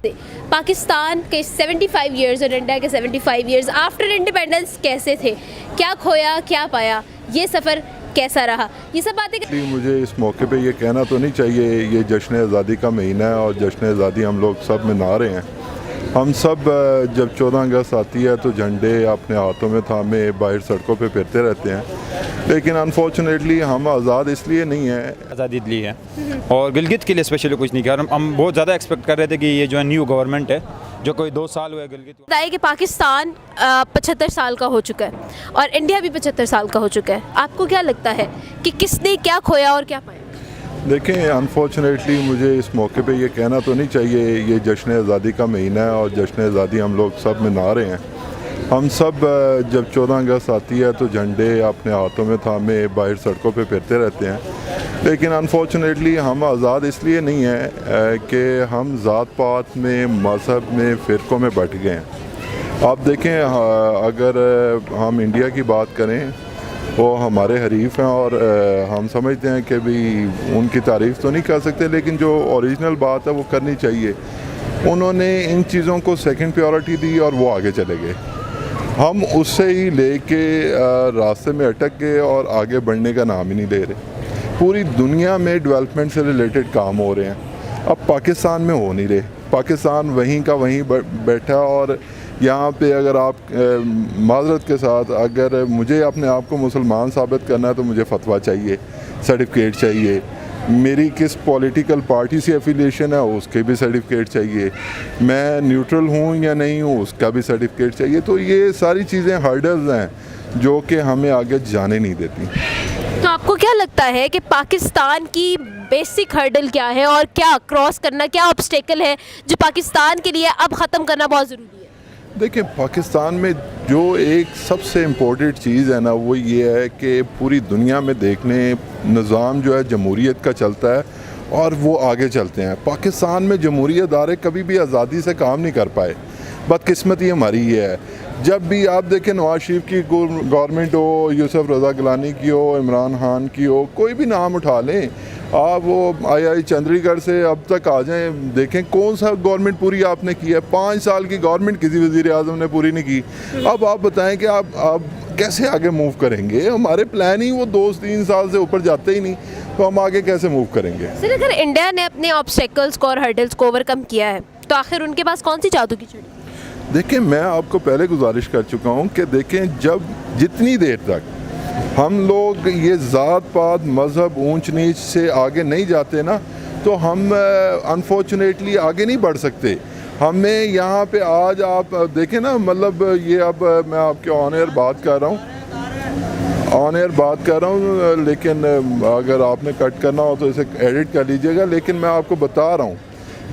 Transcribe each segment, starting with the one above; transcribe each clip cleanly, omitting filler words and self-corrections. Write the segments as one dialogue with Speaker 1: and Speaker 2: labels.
Speaker 1: पाकिस्तान के 75 इयर्स और इंडिया के 75 इयर्स आफ्टर इंडिपेंडेंस कैसे थे, क्या खोया क्या पाया, ये सफ़र कैसा रहा, ये सब बातें।
Speaker 2: मुझे इस मौके पे ये कहना तो नहीं चाहिए, ये जश्न आज़ादी का महीना है और जश्न आज़ादी हम लोग सब मना रहे हैं। हम सब जब 14 अगस्त आती है तो झंडे अपने हाथों में थामे बाहर सड़कों पे फिरते रहते हैं, लेकिन अनफॉर्चुनेटली हम आज़ाद इसलिए नहीं है। आज़ादी
Speaker 3: ली है और गिलगित के लिए स्पेशली कुछ नहीं किया। हम बहुत ज़्यादा एक्सपेक्ट कर रहे थे कि ये जो है न्यू गवर्नमेंट है जो कोई 2 साल हुए गिलगित।
Speaker 1: बताइए कि पाकिस्तान 75 साल का हो चुका है और इंडिया भी 75 साल का हो चुका है। आपको क्या लगता है कि किसने क्या खोया और क्या पाया?
Speaker 2: देखें, अनफॉर्चुनेटली मुझे इस मौके पे ये कहना तो नहीं चाहिए, ये जश्न आज़ादी का महीना है और जश्न आज़ादी हम लोग सब मना रहे हैं। हम सब जब 14 अगस्त आती है तो झंडे अपने हाथों में थामे बाहर सड़कों पे फिरते रहते हैं, लेकिन अनफॉर्चुनेटली हम आज़ाद इसलिए नहीं है कि हम ज़ात पात में, मज़हब में, फ़िरक़ों में बट गए हैं। आप देखें, अगर हम इंडिया की बात करें वो हमारे हरीफ हैं और हम समझते हैं कि भी उनकी तारीफ़ तो नहीं कर सकते, लेकिन जो ओरिजिनल बात है वो करनी चाहिए। उन्होंने इन चीज़ों को सेकंड प्रायोरिटी दी और वो आगे चले गए। हम उससे ही लेके रास्ते में अटक गए और आगे बढ़ने का नाम ही नहीं ले रहे। पूरी दुनिया में डेवलपमेंट से रिलेटेड काम हो रहे हैं, अब पाकिस्तान में हो नहीं रहे। पाकिस्तान वहीं का वहीं बैठा और यहाँ पे अगर आप माजरत के साथ, अगर मुझे अपने आप को मुसलमान साबित करना है तो मुझे फतवा चाहिए, सर्टिफिकेट चाहिए, मेरी किस पॉलिटिकल पार्टी से एफिलिएशन है उसके भी सर्टिफिकेट चाहिए, मैं न्यूट्रल हूँ या नहीं हूँ उसका भी सर्टिफिकेट चाहिए। तो ये सारी चीज़ें हर्डल्स हैं जो कि हमें आगे जाने नहीं देती।
Speaker 1: तो आपको क्या लगता है कि पाकिस्तान की बेसिक हर्डल क्या है और क्या क्रॉस करना, क्या ऑब्स्टेकल है जो पाकिस्तान के लिए अब ख़त्म करना बहुत ज़रूरी है?
Speaker 2: देखिए, पाकिस्तान में जो एक सबसे इम्पोर्टेंट चीज़ है ना वो ये है कि पूरी दुनिया में देखने निज़ाम जो है जमहूरियत का चलता है और वो आगे चलते हैं। पाकिस्तान में जमहूरी अदारे कभी भी आज़ादी से काम नहीं कर पाए, बदकिस्मती हमारी ये है। जब भी आप देखें, नवाज शरीफ की गवर्नमेंट हो, यूसुफ रज़ा गिलानी की हो, इमरान खान की हो, कोई भी नाम उठा लें आप, वो आई चंडीगढ़ से अब तक आ जाएं, देखें कौन सा गवर्नमेंट पूरी आपने की है। 5 साल की गवर्नमेंट किसी वज़ीर आज़म ने पूरी नहीं की। अब आप बताएं कि आप कैसे आगे मूव करेंगे? हमारे प्लान ही वो 2-3 साल से ऊपर जाते ही नहीं, तो हम आगे कैसे मूव करेंगे?
Speaker 1: सर, अगर इंडिया ने अपने ऑब्स्टेकल्स को और हर्डल्स को ओवरकम किया है तो आखिर उनके पास कौन सी जादू की छड़ी?
Speaker 2: देखें, मैं आपको पहले गुजारिश कर चुका हूँ कि देखें, जब जितनी देर तक हम लोग ये ज़ात पात, मज़हब, ऊंच नीच से आगे नहीं जाते ना, तो हम अनफॉर्चुनेटली आगे नहीं बढ़ सकते। हमें यहाँ पे आज आप देखें ना, मतलब ये अब मैं आपके ऑन एयर बात कर रहा हूँ, लेकिन अगर आपने कट करना हो तो इसे एडिट कर लीजिएगा। लेकिन मैं आपको बता रहा हूँ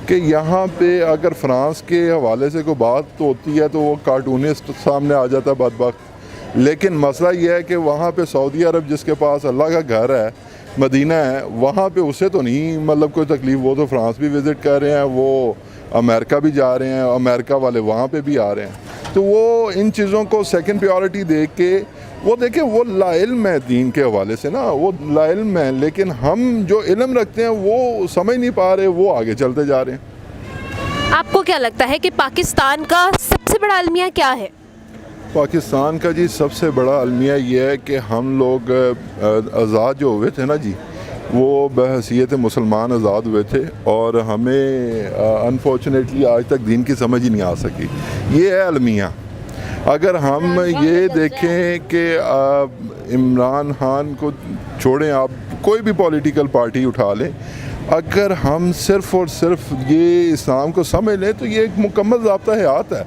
Speaker 2: कि यहाँ पे अगर फ्रांस के हवाले से कोई बात तो होती है तो वो कार्टूनिस्ट सामने आ जाता है, बदबख्त। लेकिन मसला ये है कि वहाँ पे सऊदी अरब, जिसके पास अल्लाह का घर है, मदीना है, वहाँ पे उसे तो नहीं मतलब कोई तकलीफ़। वो तो फ्रांस भी विज़िट कर रहे हैं, वो अमेरिका भी जा रहे हैं, अमेरिका वाले वहाँ पे भी आ रहे हैं। तो वो इन चीज़ों को सेकंड प्रायोरिटी दे के वो देखें, वो लाइल्म है दीन के हवाले से ना, वो लाइल्म है, लेकिन हम जो इल्म रखते हैं वो समझ नहीं पा रहे, वो आगे चलते जा रहे हैं।
Speaker 1: आपको क्या लगता है कि पाकिस्तान का सबसे बड़ा अलमिया क्या है?
Speaker 2: पाकिस्तान का जी सबसे बड़ा अलमिया ये है कि हम लोग आज़ाद जो हुए थे ना जी, वो बहसीयत मुसलमान आज़ाद हुए थे और हमें अनफॉर्चुनेटली आज तक दीन की समझ ही नहीं आ सकी। ये है अलमिया। अगर हम ये देखें कि इमरान खान को छोड़ें, आप कोई भी पॉलिटिकल पार्टी उठा लें, अगर हम सिर्फ़ और सिर्फ ये इस्लाम को समझ लें तो ये एक मुकम्मल ज़ाब्ता हयात है।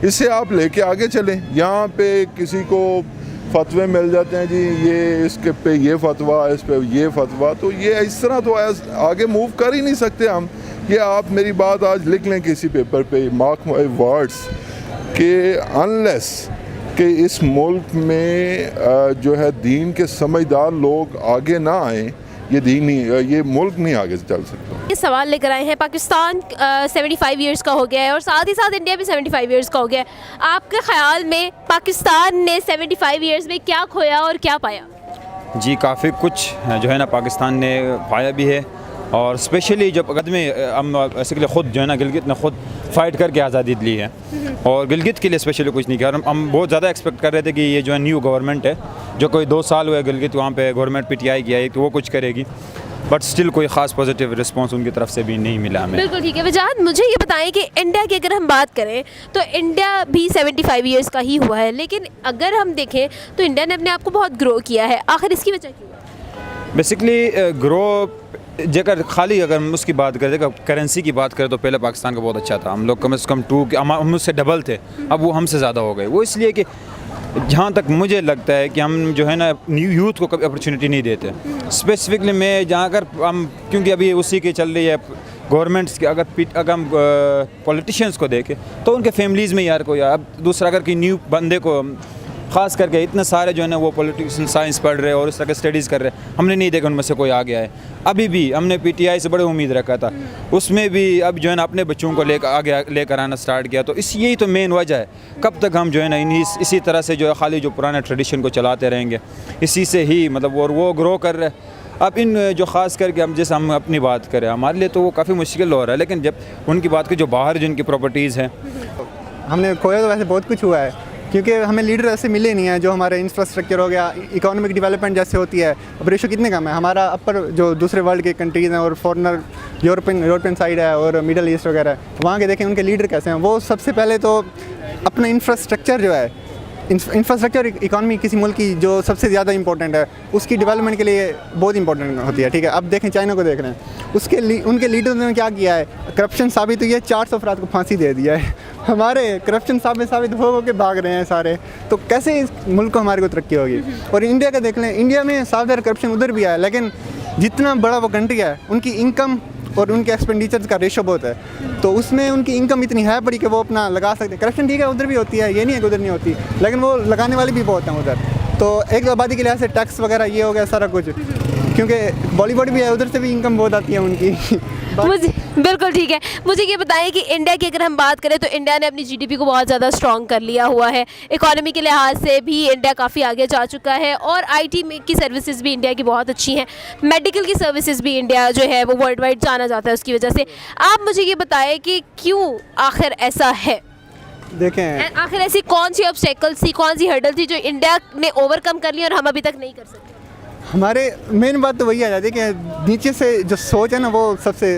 Speaker 2: इससे आप लेके आगे चलें। यहाँ पे किसी को फतवे मिल जाते हैं जी, ये इसके पे ये फतवा, इस पे ये फतवा, तो ये इस तरह तो आगे मूव कर ही नहीं सकते हम। ये आप मेरी बात आज लिख लें किसी पेपर पे, मार्क माय वर्ड्स, कि अनलेस कि इस मुल्क में जो है दीन के समझदार लोग आगे ना आए, ये मुल्क नहीं आगे चल सकता।
Speaker 1: ये सवाल लेकर आए हैं, पाकिस्तान 75 इयर्स का हो गया है और साथ ही साथ इंडिया भी 75 इयर्स का हो गया है। आपके ख्याल में पाकिस्तान ने 75 इयर्स में क्या खोया और क्या पाया?
Speaker 3: जी, काफ़ी कुछ जो है ना पाकिस्तान ने पाया भी है और स्पेशली जब कदमे हम बेसिकली ख़ुद जो है ना गिलगित ने ख़ुद फ़ाइट करके आज़ादी ली है और गिलगित के लिए स्पेशली कुछ नहीं किया। और हम बहुत ज़्यादा एक्सपेक्ट कर रहे थे कि ये जो है न्यू गवर्नमेंट है जो कोई 2 साल हुए गिलगित वहाँ पे गवर्नमेंट PTI की आई तो वो कुछ करेगी, बट स्टिल कोई ख़ास पॉजिटिव रिस्पांस उनकी तरफ से भी नहीं मिला हमें।
Speaker 1: बिल्कुल ठीक है वजाहत, मुझे ये बताएं कि इंडिया की अगर हम बात करें तो इंडिया भी 75 ईयर्स का ही हुआ है, लेकिन अगर हम देखें तो इंडिया ने अपने आप को बहुत ग्रो किया है, आखिर इसकी वजह क्यों है?
Speaker 3: बेसिकली ग्रो जेकर खाली अगर हम उसकी बात करें करेंसी की बात करें तो पहले पाकिस्तान का बहुत अच्छा था, हम लोग कम से कम हम उससे डबल थे, अब वो हमसे ज़्यादा हो गए। वो इसलिए कि जहाँ तक मुझे लगता है कि हम जो है ना न्यू यूथ को कभी अपॉर्चुनिटी नहीं देते। स्पेसिफिकली मैं जहाँ कर हम क्योंकि अभी उसी की चल रही है गवर्नमेंट्स के, अगर हम पॉलिटिशियंस को देखें तो उनके फैमिलीज़ में यार कोई अब दूसरा अगर कि न्यू बंदे को ख़ास करके इतने सारे जो है ना वो पॉलिटिकल साइंस पढ़ रहे हैं और इस तरह के स्टडीज़ कर रहे हैं, हमने नहीं देखा उनमें से कोई आ गया है। अभी भी हमने PTI से बड़ी उम्मीद रखा था, उसमें भी अब जो है ना अपने बच्चों को लेकर आना स्टार्ट किया। तो यही तो मेन वजह है, कब तक हम जो है ना इसी तरह से जो है खाली जो पुराने ट्रेडिशन को चलाते रहेंगे, इसी से ही मतलब और वो ग्रो कर रहे हैं। अब इन जो ख़ास करके हम जैसे हम अपनी बात करें हमारे लिए तो वो काफ़ी मुश्किल हो रहा है, लेकिन जब उनकी बात की जो बाहर जिनकी प्रॉपर्टीज़ हैं
Speaker 4: हमने खोया तो वैसे बहुत कुछ हुआ है, क्योंकि हमें लीडर ऐसे मिले नहीं हैं जो हमारे इंफ्रास्ट्रक्चर हो गया, इकोनॉमिक डेवलपमेंट जैसे होती है। अब रेशो कितने कम है हमारा अपर जो दूसरे वर्ल्ड के कंट्रीज़ हैं और फॉरनर यूरोपियन साइड है और मिडल ईस्ट वगैरह, वहाँ के देखें उनके लीडर कैसे हैं। वो सबसे पहले तो अपना इंफ्रास्ट्रक्चर जो है, इंफ्रास्ट्रक्चर इकॉनमी किसी मुल्क की जो सबसे ज़्यादा इंपॉर्टेंट है उसकी डेवलपमेंट के लिए बहुत इंपॉर्टेंट होती है। ठीक है, अब देखें चाइना को देख रहे हैं, उनके लीडर ने क्या किया है, करप्शन साबित हुई है, 400 अफराद को फांसी दे दिया है। हमारे करप्शन साबित हो के भाग रहे हैं सारे, तो कैसे इस मुल्क को हमारे को तरक्की होगी। और इंडिया का देख लें, इंडिया में साफ करप्शन उधर भी है, लेकिन जितना बड़ा वो कंट्री है उनकी इनकम और उनके एक्सपेंडिचर का रेशो बहुत है, तो उसमें उनकी इनकम इतनी है बड़ी कि वो अपना लगा सकते हैं। करप्शन ठीक है उधर भी होती है, ये नहीं है कि उधर नहीं होती, लेकिन वो लगाने वाले भी बहुत हैं उधर। तो एक आबादी के लिहाज से टैक्स वगैरह ये हो गया सारा कुछ, क्योंकि बॉलीवुड भी है उधर से भी इनकम बहुत आती है उनकी।
Speaker 1: मुझे बिल्कुल ठीक है, मुझे ये बताइए कि इंडिया की अगर हम बात करें तो इंडिया ने अपनी GDP को बहुत ज़्यादा स्ट्रॉन्ग कर लिया हुआ है, इकोनॉमी के लिहाज से भी इंडिया काफ़ी आगे जा चुका है और IT की सर्विसेज भी इंडिया की बहुत अच्छी हैं, मेडिकल की सर्विसेज भी इंडिया जो है वो वर्ल्ड वाइड जाना जाता है उसकी वजह से। आप मुझे ये बताएं कि क्यों आखिर ऐसा है,
Speaker 4: देखें
Speaker 1: आखिर ऐसी कौन सी ऑब्स्टेकल्स थी, कौन सी हर्डल थी जो इंडिया ने ओवरकम कर ली और हम अभी तक नहीं कर सकते?
Speaker 4: हमारे मेन बात तो वही आ जाती है कि नीचे से जो सोच है ना वो सबसे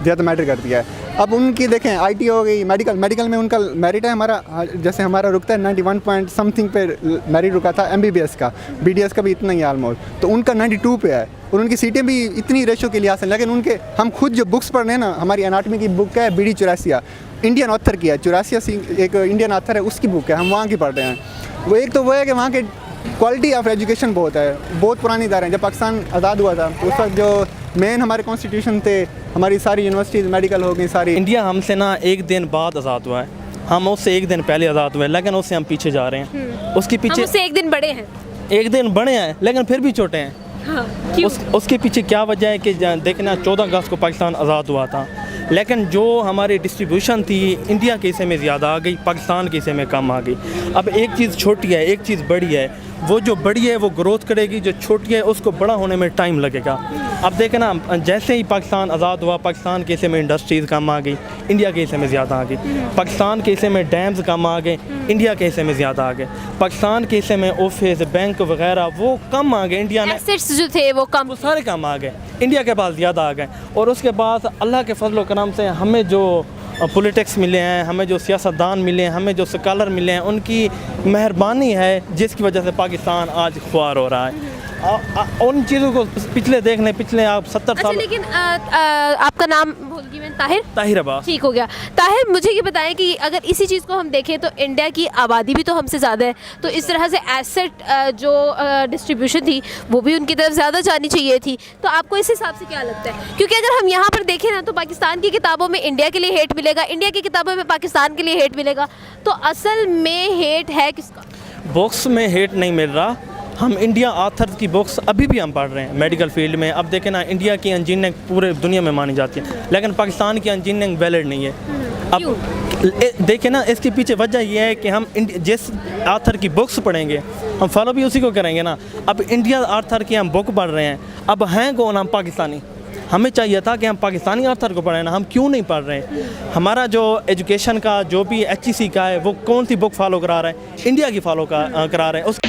Speaker 4: ज़्यादा मैटर करती है। अब उनकी देखें IT हो गई, मेडिकल में उनका मेरिट है, हमारा जैसे हमारा रुकता है 91 पॉइंट समथिंग पे मेरिट रुका था MBBS का, BDS का भी इतना ही ऑलमोस्ट, तो उनका 92 पे है और उनकी सीटें भी इतनी रेशो के लिहाज से। लेकिन उनके हम खुद जो बुक्स पढ़ रहे हैं ना, हमारी एनाटमी की बुक है BD चौरासिया, इंडियन ऑथर की है, चौरासिया एक इंडियन ऑथर है उसकी बुक है, हम वहाँ की पढ़ रहे हैं। वो एक तो वो है कि वहाँ के क्वालिटी ऑफ एजुकेशन बहुत है, बहुत पुरानी इदारे हैं। जब पाकिस्तान आज़ाद हुआ था उस वक्त जो मेन हमारे कॉन्स्टिट्यूशन थे, हमारी सारी यूनिवर्सिटीज़ मेडिकल हो गई सारी।
Speaker 5: इंडिया हमसे ना एक दिन बाद आज़ाद हुआ है, हम उससे एक दिन पहले आज़ाद हुए, लेकिन उससे हम पीछे जा रहे हैं। उसके
Speaker 1: हम
Speaker 5: पीछे
Speaker 1: उससे एक दिन बड़े हैं,
Speaker 5: एक दिन बड़े हैं लेकिन फिर भी छोटे हैं।
Speaker 1: हाँ, क्यों?
Speaker 5: उसके पीछे क्या वजह है कि देखना 14 अगस्त को पाकिस्तान आज़ाद हुआ था, लेकिन जो हमारी डिस्ट्रीब्यूशन थी इंडिया के हिस्से में ज़्यादा आ गई, पाकिस्तान के हिस्से में कम आ गई। अब एक चीज़ छोटी है, एक चीज़ बड़ी है, वो जो बड़ी है वो ग्रोथ करेगी, जो छोटी है उसको बड़ा होने में टाइम लगेगा। अब देखना जैसे ही पाकिस्तान आज़ाद हुआ, पाकिस्तान के हिस्से में इंडस्ट्रीज़ कम आ गई, इंडिया के हिस्से में ज़्यादा आ गई। पाकिस्तान के हिस्से में डैम्स कम आ गए, इंडिया के हिस्से में ज़्यादा आ गए। पाकिस्तान के हिस्से में ऑफिस बैंक वगैरह वो कम आ गए, इंडिया ने
Speaker 1: एसेट्स जो थे वो कम,
Speaker 5: वो सारे कम आ गए, इंडिया के पास ज़्यादा आ गए। और उसके बाद अल्लाह के फजल व करम से हमें जो पॉलिटिक्स मिले हैं, हमें जो सियासतदान मिले हैं, हमें जो स्कॉलर मिले हैं, उनकी मेहरबानी है जिसकी वजह से पाकिस्तान आज ख्वार हो रहा है। उन चीज़ों को पिछले आप 70
Speaker 1: अच्छा,
Speaker 5: साल।
Speaker 1: लेकिन आपका नाम भूल गई मैं,
Speaker 5: ताहिर अब्बास।
Speaker 1: ठीक हो गया। ताहिर, मुझे ये बताएं कि अगर इसी चीज़ को हम देखें तो इंडिया की आबादी भी तो हमसे ज़्यादा है, तो इस तरह से एसेट जो डिस्ट्रीब्यूशन थी वो भी उनकी तरफ ज़्यादा जानी चाहिए थी। तो आपको इस हिसाब से क्या लगता है? क्योंकि अगर हम यहाँ पर देखें ना तो पाकिस्तान की किताबों में इंडिया के लिए हेट मिलेगा, इंडिया की किताबों में पाकिस्तान के लिए हेट मिलेगा, तो असल में हेट है किसका?
Speaker 5: बुक्स में हेट नहीं मिल रहा, हम इंडिया आथर्स की बुक्स अभी भी हम पढ़ रहे हैं मेडिकल फील्ड में। अब देखें ना, इंडिया की इंजीनियरिंग पूरे दुनिया में मानी जाती है, लेकिन पाकिस्तान की इंजीनियरिंग वैलिड नहीं है। अब देखें ना, इसके पीछे वजह यह है कि हम जिस आथर की बुक्स पढ़ेंगे हम फॉलो भी उसी को करेंगे ना। अब इंडिया आथर की हम बुक पढ़ रहे हैं, अब हैं कौन? हम पाकिस्तानी, हमें चाहिए था कि हम पाकिस्तानी ऑथर को पढ़ें ना, हम क्यों नहीं पढ़ रहे हैं? हमारा जो एजुकेशन का जो भी HEC का है वो कौन सी बुक फॉलो करा रहा है? इंडिया की फॉलो करा रहे हैं। उस